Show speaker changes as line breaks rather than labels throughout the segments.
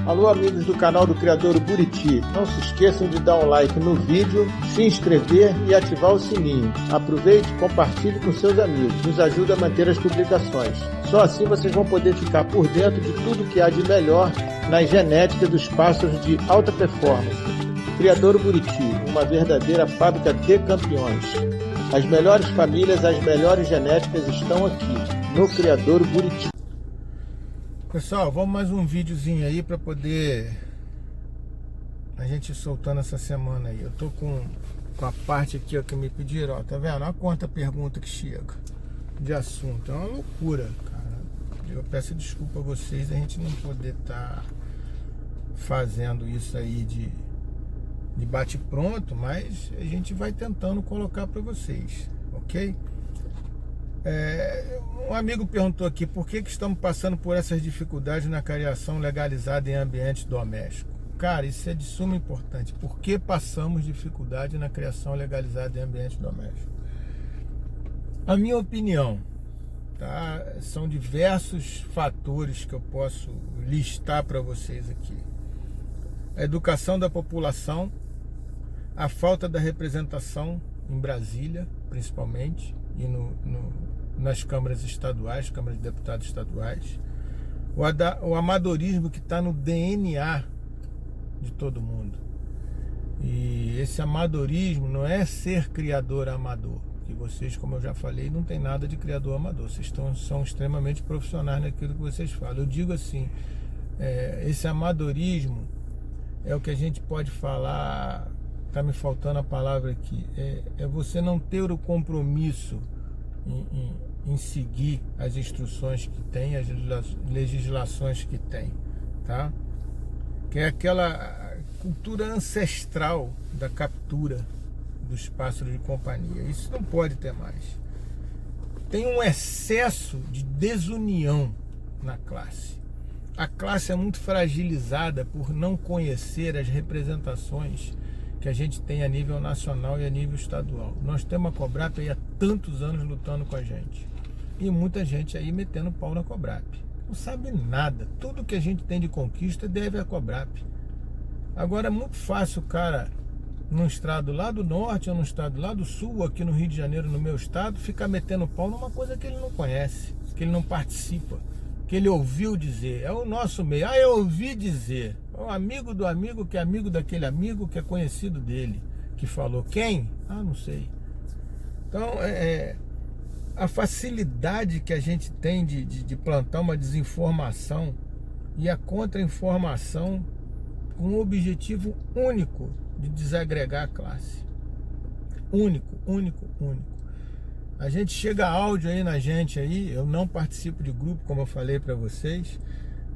Alô, amigos do canal do Criadouro Buriti, não se esqueçam de dar um like no vídeo, se inscrever e ativar o sininho. Aproveite e compartilhe com seus amigos, nos ajuda a manter as publicações. Só assim vocês vão poder ficar por dentro de tudo que há de melhor na genética dos pássaros de alta performance. Criadouro Buriti, uma verdadeira fábrica de campeões. As melhores famílias, as melhores genéticas estão aqui, no Criadouro Buriti. Pessoal, vamos mais um videozinho aí para poder a gente soltando essa semana aí. Eu tô com a parte aqui ó, que me pediram, ó, tá vendo? Olha quanta pergunta que chega de assunto. É uma loucura, cara. Eu peço desculpa a vocês a gente não poder estar fazendo isso aí de bate pronto, mas a gente vai tentando colocar para vocês, ok? Um amigo perguntou aqui por que estamos passando por essas dificuldades na criação legalizada em ambiente doméstico. Cara, isso é de suma importância. Por que passamos dificuldade na criação legalizada em ambiente doméstico? A minha opinião, tá? São diversos fatores que eu posso listar para vocês aqui. A educação da população, a falta da representação em Brasília, principalmente, e nas câmaras estaduais, câmaras de deputados estaduais, o amadorismo que está no DNA de todo mundo. E esse amadorismo não é ser criador amador, que vocês, como eu já falei, não tem nada de criador amador, vocês são extremamente profissionais naquilo que vocês falam. Eu digo assim, esse amadorismo é o que a gente pode falar, está me faltando a palavra aqui, é você não ter o compromisso em seguir as instruções que tem, as legislações que tem, tá? Que é aquela cultura ancestral da captura dos pássaros de companhia. Isso não pode ter mais. Tem um excesso de desunião na classe. A classe é muito fragilizada por não conhecer as representações que a gente tem a nível nacional e a nível estadual. Nós temos a Cobrap aí há tantos anos lutando com a gente. E muita gente aí metendo pau na Cobrap. Não sabe nada. Tudo que a gente tem de conquista deve à Cobrap. Agora é muito fácil o cara, num estado lá do norte, ou num estado lá do sul, aqui no Rio de Janeiro, no meu estado, ficar metendo pau numa coisa que ele não conhece, que ele não participa, que ele ouviu dizer. É o nosso meio. Ah, eu ouvi dizer. O amigo do amigo, que é amigo daquele amigo, que é conhecido dele, que falou. Quem? Ah, não sei. Então, a facilidade que a gente tem de plantar uma desinformação e a contra-informação com um objetivo único de desagregar a classe. Único, único, único. A gente chega áudio aí na gente aí, eu não participo de grupo, como eu falei para vocês.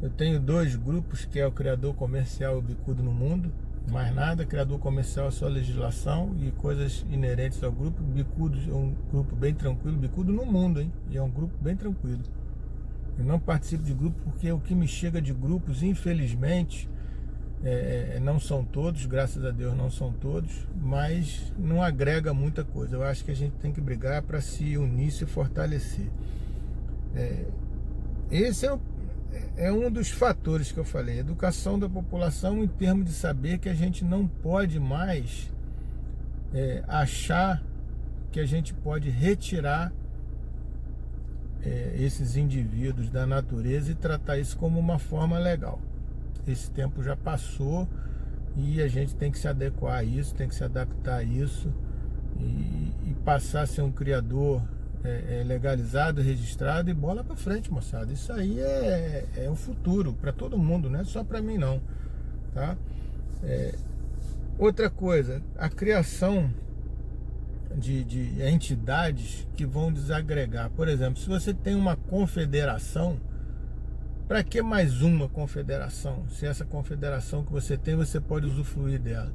Eu tenho 2 grupos, que é o Criador Comercial e o Bicudo no Mundo. Mais nada, Criador Comercial é só legislação e coisas inerentes ao grupo. Bicudo é um grupo bem tranquilo, Bicudo no Mundo, hein? E é um grupo bem tranquilo. Eu não participo de grupo porque o que me chega de grupos, infelizmente, não são todos, graças a Deus não são todos, mas não agrega muita coisa. Eu acho que a gente tem que brigar para se unir, se fortalecer. Esse é um dos fatores que eu falei, educação da população, em termos de saber que a gente não pode mais achar que a gente pode retirar esses indivíduos da natureza e tratar isso como uma forma legal. Esse tempo já passou e a gente tem que se adequar a isso, tem que se adaptar a isso e passar a ser um criador legalizado, registrado e bola para frente, moçada. Isso aí é o futuro para todo mundo, não é só para mim não, tá? Outra coisa, a criação de entidades que vão desagregar. Por exemplo, se você tem uma confederação, para que mais uma confederação? Se essa confederação que você tem, você pode usufruir dela.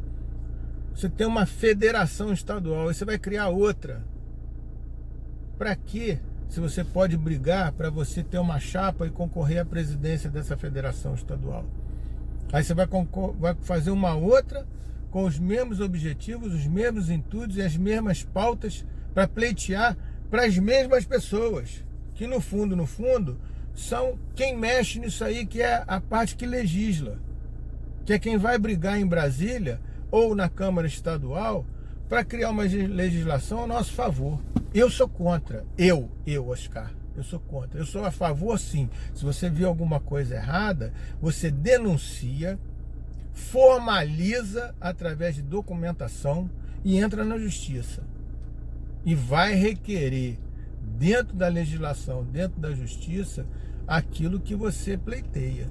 Você tem uma federação estadual, aí você vai criar outra. Para quê? Se você pode brigar para você ter uma chapa e concorrer à presidência dessa federação estadual. Aí você vai fazer uma outra com os mesmos objetivos, os mesmos intuitos e as mesmas pautas para pleitear para as mesmas pessoas, que no fundo, são quem mexe nisso aí, que é a parte que legisla. que é quem vai brigar em Brasília ou na Câmara Estadual para criar uma legislação a nosso favor. Eu sou contra. Oscar, eu sou contra. Eu sou a favor, sim. Se você viu alguma coisa errada, você denuncia, formaliza através de documentação e entra na justiça. E vai requerer, dentro da legislação, dentro da justiça, aquilo que você pleiteia.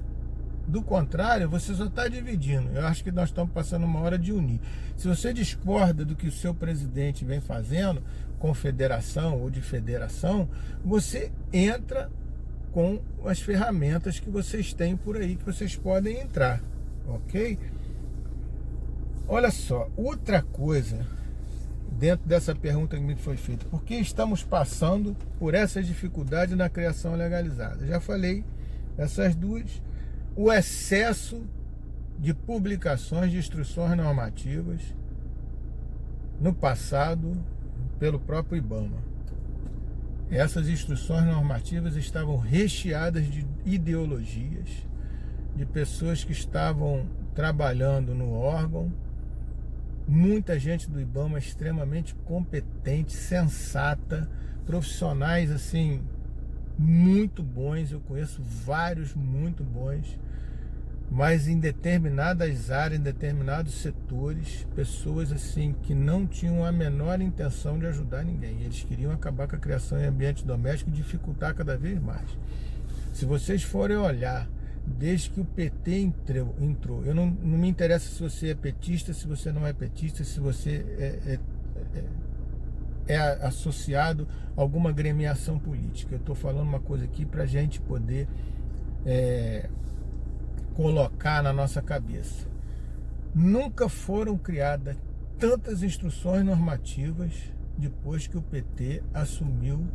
Do contrário, você só está dividindo. Eu acho que nós estamos passando uma hora de unir. Se você discorda do que o seu presidente vem fazendo, com federação ou de federação, você entra com as ferramentas que vocês têm por aí, que vocês podem entrar, ok? Olha só, outra coisa, dentro dessa pergunta que me foi feita, por que estamos passando por essas dificuldades na criação legalizada? Já falei essas duas. O excesso de publicações de instruções normativas no passado pelo próprio IBAMA. Essas instruções normativas estavam recheadas de ideologias, de pessoas que estavam trabalhando no órgão, muita gente do IBAMA extremamente competente, sensata, profissionais assim muito bons, eu conheço vários muito bons, mas em determinadas áreas, em determinados setores, pessoas assim que não tinham a menor intenção de ajudar ninguém. Eles queriam acabar com a criação em ambiente doméstico e dificultar cada vez mais. Se vocês forem olhar, desde que o PT entrou, eu não me interessa se você é petista, se você não é petista, se você é associado a alguma agremiação política. Eu estou falando uma coisa aqui para a gente poder colocar na nossa cabeça. Nunca foram criadas tantas instruções normativas depois que o PT assumiu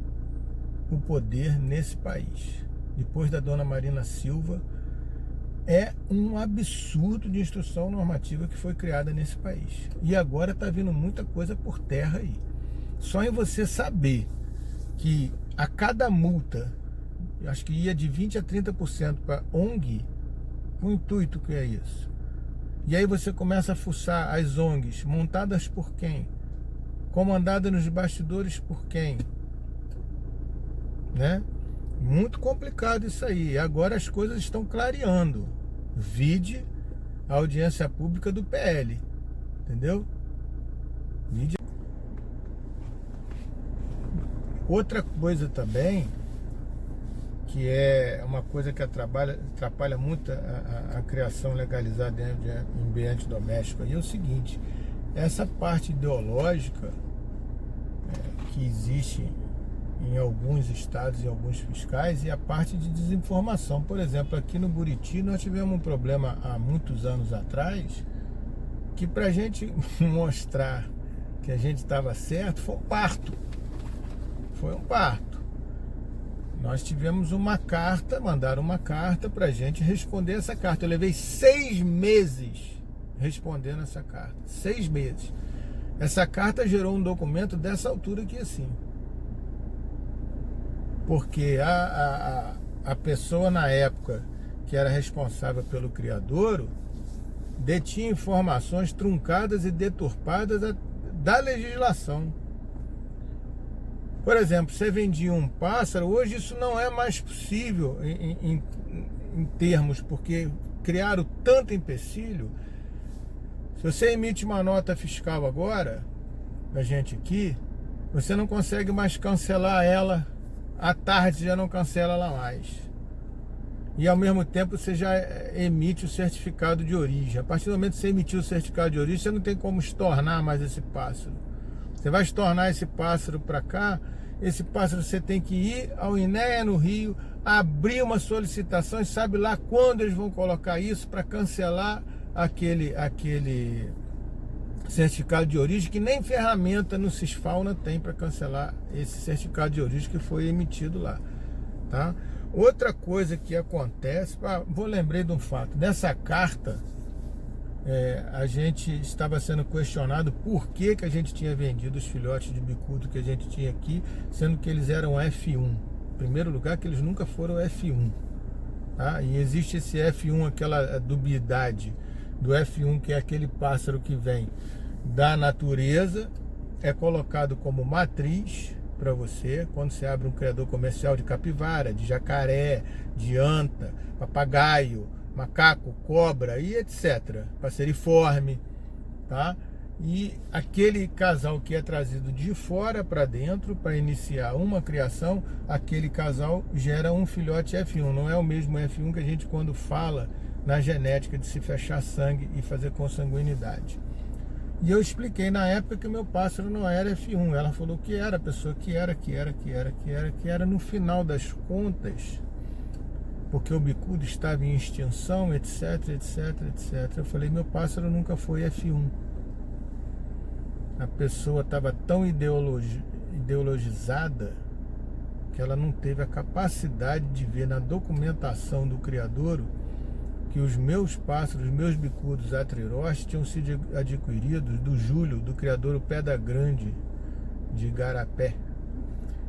o poder nesse país. Depois da dona Marina Silva, é um absurdo de instrução normativa que foi criada nesse país. E agora está vindo muita coisa por terra aí. Só em você saber que a cada multa, eu acho que ia de 20% a 30% para ONG, o intuito que é isso. E aí você começa a fuçar as ONGs, montadas por quem? Comandadas nos bastidores por quem? Né? Muito complicado isso aí. Agora as coisas estão clareando. Vide a audiência pública do PL. Entendeu? Vide. Outra coisa também, que é uma coisa que atrapalha muito a criação legalizada de ambiente doméstico, aí é o seguinte: essa parte ideológica que existe em alguns estados e alguns fiscais, e a parte de desinformação. Por exemplo, aqui no Buriti nós tivemos um problema há muitos anos atrás, que para a gente mostrar que a gente estava certo, foi um parto. Foi um parto. Nós tivemos uma carta, mandaram uma carta para a gente responder essa carta. Eu levei 6 meses respondendo essa carta. 6 meses. Essa carta gerou um documento dessa altura aqui assim. Porque a pessoa na época que era responsável pelo criadouro detinha informações truncadas e deturpadas da legislação. Por exemplo, você vendia um pássaro, hoje isso não é mais possível em termos, porque criaram tanto empecilho. Se você emite uma nota fiscal agora, a gente aqui, você não consegue mais cancelar ela. À tarde já não cancela ela mais. E ao mesmo tempo você já emite o certificado de origem. A partir do momento que você emitiu o certificado de origem, você não tem como estornar mais esse pássaro. Você vai estornar esse pássaro para cá, esse pássaro você tem que ir ao INEA no Rio, abrir uma solicitação e sabe lá quando eles vão colocar isso para cancelar aquele certificado de origem, que nem ferramenta no Cisfauna tem para cancelar esse certificado de origem que foi emitido lá, tá? Outra coisa que acontece, lembrei de um fato, nessa carta a gente estava sendo questionado por que a gente tinha vendido os filhotes de bicudo que a gente tinha aqui, sendo que eles eram F1. Em primeiro lugar, que eles nunca foram F1, tá? E existe esse F1, aquela dubiedade do F1, que é aquele pássaro que vem da natureza, é colocado como matriz para você quando você abre um criador comercial de capivara, de jacaré, de anta, papagaio, macaco, cobra e etc. Passeriforme, tá? E aquele casal que é trazido de fora para dentro para iniciar uma criação, aquele casal gera um filhote F1. Não é o mesmo F1 que a gente quando fala na genética de se fechar sangue e fazer consanguinidade. E eu expliquei na época que o meu pássaro não era F1. Ela falou que era, a pessoa que era. No final das contas, porque o bicudo estava em extinção, etc. Eu falei, meu pássaro nunca foi F1. A pessoa estava tão ideologizada que ela não teve a capacidade de ver na documentação do criadouro que os meus pássaros, os meus bicudos atriroste tinham sido adquiridos do Júlio, do criadouro Pedra Grande de Igarapé.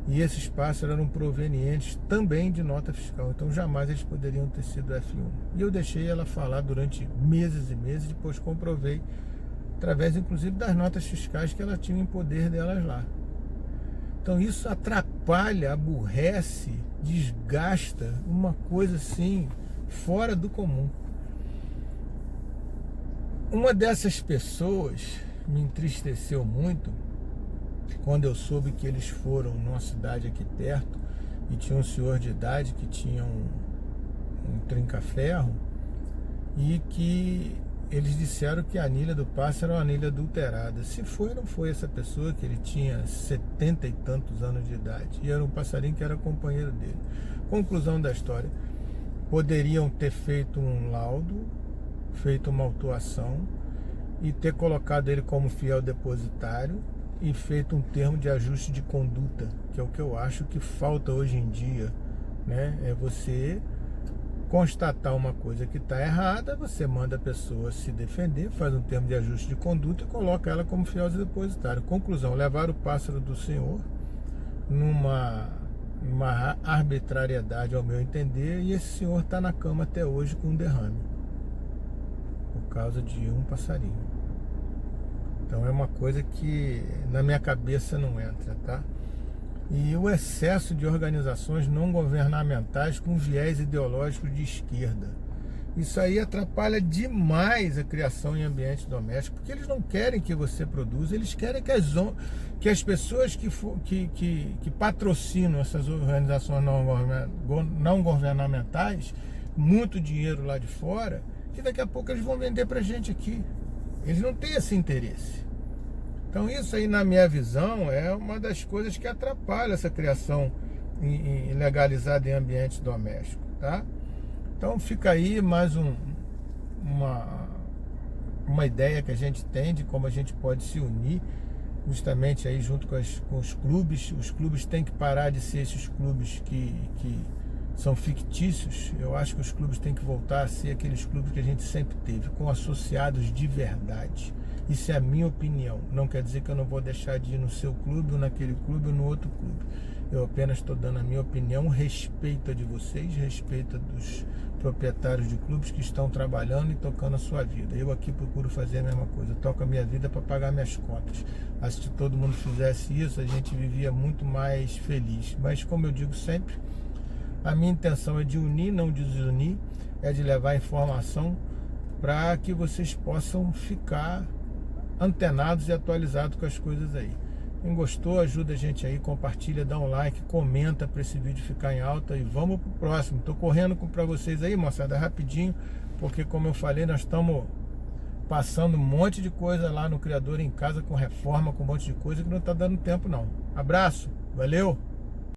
E esses pássaros eram provenientes também de nota fiscal, então jamais eles poderiam ter sido F1. E eu deixei ela falar durante meses e meses, depois comprovei, através inclusive das notas fiscais que ela tinha em poder delas lá. Então isso atrapalha, aborrece, desgasta, uma coisa assim fora do comum. Uma dessas pessoas me entristeceu muito quando eu soube que eles foram numa cidade aqui perto e tinha um senhor de idade que tinha um trinca-ferro e que eles disseram que a anilha do pássaro é uma anilha adulterada. Se foi, não foi essa pessoa, que ele tinha 70 e tantos anos de idade e era um passarinho que era companheiro dele. Conclusão da história: poderiam ter feito um laudo, feito uma autuação e ter colocado ele como fiel depositário e feito um termo de ajuste de conduta, que é o que eu acho que falta hoje em dia, né? É você constatar uma coisa que está errada, você manda a pessoa se defender, faz um termo de ajuste de conduta e coloca ela como fiel depositário. Conclusão: levar o pássaro do senhor numa arbitrariedade, ao meu entender, e esse senhor está na cama até hoje com um derrame por causa de um passarinho. Então é uma coisa que na minha cabeça não entra, tá? E o excesso de organizações não governamentais com viés ideológico de esquerda, isso aí atrapalha demais a criação em ambiente doméstico, porque eles não querem que você produza, eles querem que as pessoas que patrocinam essas organizações não governamentais, muito dinheiro lá de fora, que daqui a pouco eles vão vender pra gente aqui. Eles não têm esse interesse. Então isso aí, na minha visão, é uma das coisas que atrapalha essa criação legalizada em ambiente doméstico, tá? Então fica aí mais uma ideia que a gente tem de como a gente pode se unir justamente aí junto com os clubes. Os clubes têm que parar de ser esses clubes que são fictícios. Eu acho que os clubes têm que voltar a ser aqueles clubes que a gente sempre teve, com associados de verdade. Isso é a minha opinião. Não quer dizer que eu não vou deixar de ir no seu clube, ou naquele clube, ou no outro clube. Eu apenas estou dando a minha opinião, respeito a de vocês, respeito a dos proprietários de clubes que estão trabalhando e tocando a sua vida. Eu aqui procuro fazer a mesma coisa, toco a minha vida para pagar minhas contas. Mas se todo mundo fizesse isso, a gente vivia muito mais feliz. Mas como eu digo sempre, a minha intenção é de unir, não desunir, é de levar informação para que vocês possam ficar antenados e atualizados com as coisas aí. Quem gostou, ajuda a gente aí, compartilha, dá um like, comenta para esse vídeo ficar em alta e vamos pro próximo. Tô correndo para vocês aí, moçada, rapidinho, porque como eu falei, nós estamos passando um monte de coisa lá no criador em casa, com reforma, com um monte de coisa que não tá dando tempo não. Abraço, valeu!